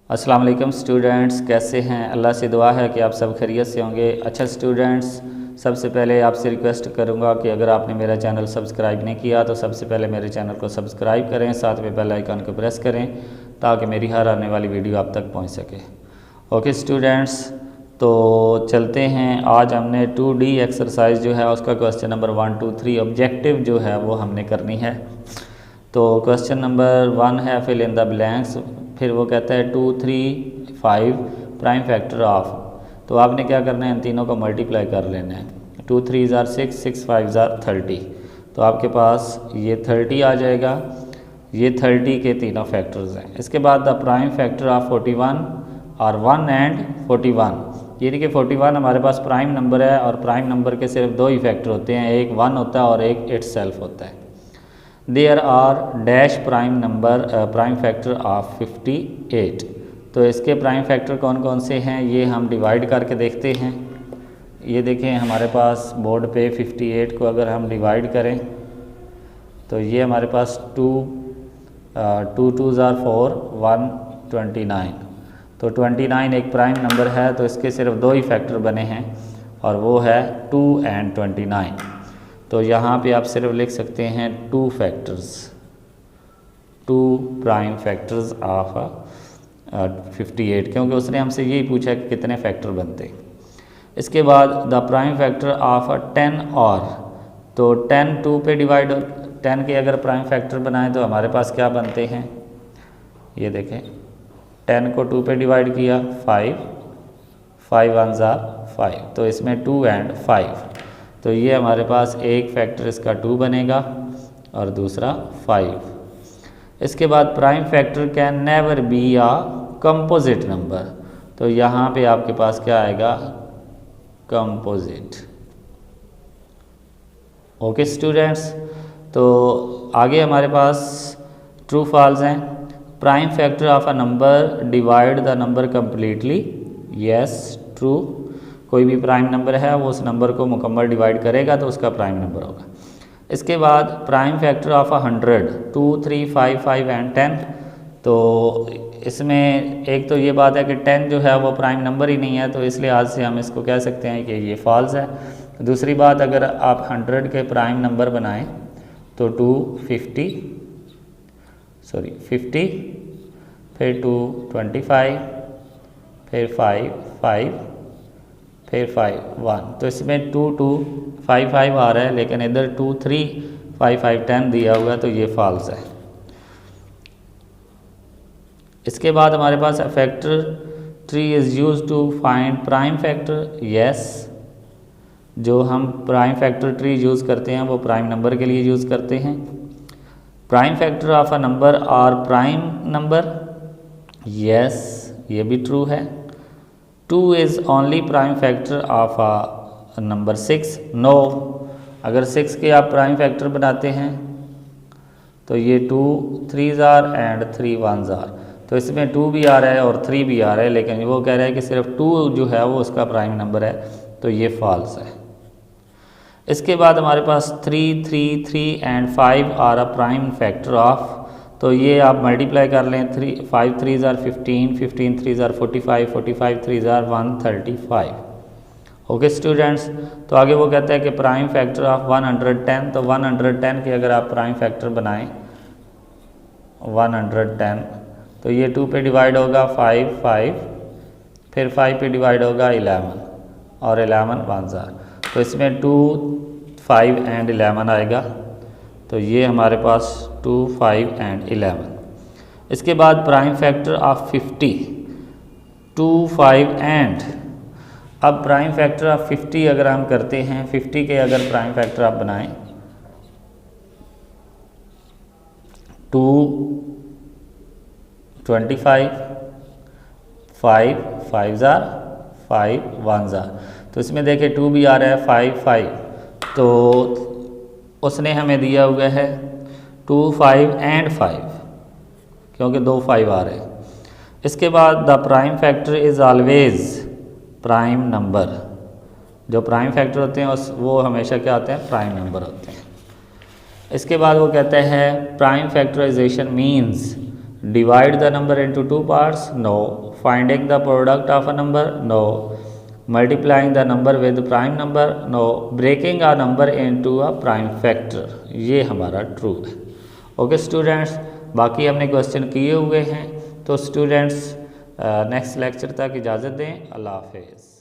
अस्सलाम वालेकुम स्टूडेंट्स, कैसे हैं? अल्लाह से दुआ है कि आप सब खैरियत से होंगे। अच्छा स्टूडेंट्स, सबसे पहले आपसे रिक्वेस्ट करूंगा कि अगर आपने मेरा चैनल सब्सक्राइब नहीं किया तो सबसे पहले मेरे चैनल को सब्सक्राइब करें, साथ में बेल आइकन को प्रेस करें ताकि मेरी हर आने वाली वीडियो आप तक पहुंच सके। ओके स्टूडेंट्स, तो चलते हैं। आज हमने 2D एक्सरसाइज जो है उसका क्वेश्चन नंबर 1, 2, 3 ऑब्जेक्टिव जो है वो हमने करनी है। तो क्वेश्चन नंबर 1 है फिल इन द ब्लैंक्स। फिर वो कहता है 2, 3, 5 प्राइम फैक्टर ऑफ। तो आपने क्या करना है, इन तीनों को मल्टीप्लाई कर लेना है। 2 3 ज़ार 6, 6 5 ज़ार 30। तो आपके पास ये 30 आ जाएगा। ये 30 के तीनों फैक्टर्स हैं। इसके बाद द प्राइम फैक्टर ऑफ 41 और 1 एंड 41, यानी कि 41 हमारे पास प्राइम नंबर है और प्राइम नंबर के सिर्फ दो ही फैक्टर होते हैं, एक 1 होता है और एक इटसेल्फ होता है। There are dash prime factor of 58। तो इसके प्राइम फैक्टर कौन कौन से हैं ये हम डिवाइड करके देखते हैं। ये देखें हमारे पास बोर्ड पे 58 को अगर हम डिवाइड करें तो ये हमारे पास 2 2 ज़ार 4 129। तो 29 एक प्राइम नंबर है, तो इसके सिर्फ दो ही फैक्टर बने हैं और वो है 2 एंड 29। तो यहाँ पे आप सिर्फ लिख सकते हैं 2 फैक्टर्स, 2 प्राइम फैक्टर्स ऑफ 58, क्योंकि उसने हमसे यही पूछा कि कितने फैक्टर बनते हैं। इसके बाद द प्राइम फैक्टर ऑफ 10 और, तो 10 2 पे डिवाइड, 10 के अगर प्राइम फैक्टर बनाएं तो हमारे पास क्या बनते हैं, ये देखें 10 को 2 पे डिवाइड किया 5, 5 1 ज़ार 5, तो इसमें 2 एंड 5। तो ये हमारे पास एक फैक्टर इसका 2 बनेगा और दूसरा 5। इसके बाद prime factor can never be a composite number. तो यहाँ पे आपके पास क्या आएगा, कंपोजिट। ओके स्टूडेंट्स, तो आगे हमारे पास ट्रू फॉल्स हैं। Prime factor of a number divide the number completely, yes true. कोई भी प्राइम नंबर है वो उस नंबर को मुकम्मल डिवाइड करेगा तो उसका प्राइम नंबर होगा। इसके बाद प्राइम फैक्टर ऑफ 100, 2 3 5 5 एंड 10। तो इसमें एक तो ये बात है कि 10 जो है वो प्राइम नंबर ही नहीं है, तो इस लिहाज से हम इसको कह सकते हैं कि ये फॉल्स है। दूसरी बात, अगर आप 100 के प्राइम नंबर बनाएं तो 50, फिर 2 25, फिर 5 5, फिर 5 1। तो इसमें 2 2 5 5 आ रहा है, लेकिन इधर 2 3 5 5 10 दिया हुआ है, तो ये फॉल्स है। इसके बाद हमारे पास factor tree is used to find prime factor, yes. जो हम प्राइम फैक्टर ट्री यूज़ करते हैं वो प्राइम नंबर के लिए यूज़ करते हैं। Prime factor of a number और प्राइम नंबर, यस ये भी ट्रू है। 2 is only prime factor of a number 6, no. अगर 6 के आप प्राइम फैक्टर बनाते हैं तो ये 2 3 ज़ार एंड 3 1 ज़ार। तो इसमें 2 भी आ रहा है और 3 भी आ रहा है, लेकिन वो कह रहा है कि सिर्फ 2 जो है वो उसका प्राइम नंबर है, तो ये फॉल्स है। इसके बाद हमारे पास 3 3 3 and 5 are a prime factor of. तो ये आप मल्टीप्लाई कर लें, 5 3 ज़ार 15, 15 3 ज़ार 45, 45 3 ज़ार 135। ओके स्टूडेंट्स, तो आगे वो कहता है कि प्राइम फैक्टर ऑफ 110। तो 110 के अगर आप प्राइम फैक्टर बनाएं 110, तो ये 2 पे डिवाइड होगा 5 5, फिर 5 पे डिवाइड होगा 11 और 11 1 ज़ार। तो इसमें 2 5 एंड 11 आएगा, तो ये हमारे पास 2 5 एंड 11। इसके बाद प्राइम फैक्टर ऑफ 50, 2 5 एंड। अब प्राइम फैक्टर ऑफ 50 अगर हम करते हैं, 50 के अगर प्राइम फैक्टर आप बनाएं 2 25, 5 5 ज़ार 5 1 ज़ार। तो इसमें देखिए 2 भी आ रहा है 5 5, तो उसने हमें दिया हुआ है 2 5 एंड 5, क्योंकि 2 5 आ रहे हैं। इसके बाद the prime factor is always prime number. जो प्राइम फैक्टर होते हैं वो हमेशा क्या होते हैं, प्राइम नंबर होते हैं। इसके बाद वो कहते हैं prime factorization means divide the number into two parts, no. Finding the product of a number, no. Multiplying the number with prime number, no. Breaking a number into a prime factor, ये हमारा true है। Okay students, बाकी हमने question किए हुए हैं। तो students next lecture तक इजाज़त दें। अल्लाह हाफिज़।